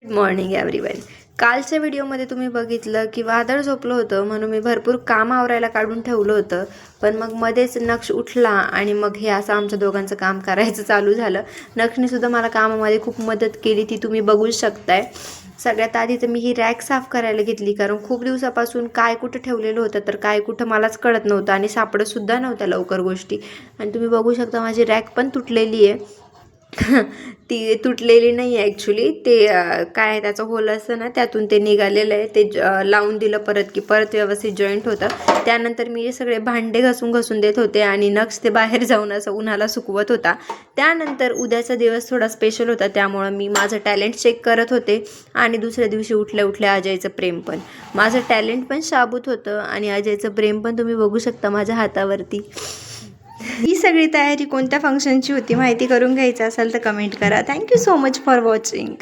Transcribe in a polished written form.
Good morning everyone. कालच्या व्हिडिओमध्ये तुम्ही बघितलं की वादळ झोपलं होतं म्हणून मी भरपूर काम आवरायला काढून ठेवलं होतं, पण मग मध्येच नक्ष उठला आणि मग हे असं आमच्या दोघांचं काम करायचं चालू झालं. नक्षने सुद्धा मला कामामध्ये खूप मदत केली, ती तुम्ही बघू शकताय. सगळ्यात आधी तर मी ही रॅक साफ करायला घेतली, कारण खूप दिवसापासून काय कुठं ठेवलेलं होतं तर काय कुठं मलाच कळत नव्हतं आणि सापडतसुद्धा नव्हत्या लवकर गोष्टी. आणि तुम्ही बघू शकता माझी रॅक पण तुटलेली आहे. ती तुटलेली नाही आहे ॲक्च्युली, ते काय त्याचं होल असतं ना त्यातून ते निघालेलं आहे. ते लावून दिलं परत की परत व्यवस्थित जॉईंट होतं. त्यानंतर मी सगळे भांडे घसून देत होते आणि नक्ष ते बाहेर जाऊन असं उन्हाला सुकवत होता. त्यानंतर उद्याचा दिवस थोडा स्पेशल होता, त्यामुळं मी माझं टॅलेंट चेक करत होते. आणि दुसऱ्या दिवशी उठल्या उठल्या अजयचं प्रेम पण, माझं टॅलेंट पण शाबूत होतं आणि अजयचं प्रेम पण तुम्ही बघू शकता माझ्या हातावरती. ही सगळी तयारी कोणत्या फंक्शनची होती माहिती करून घ्यायचं असेल तर कमेंट करा. Thank you so much for watching.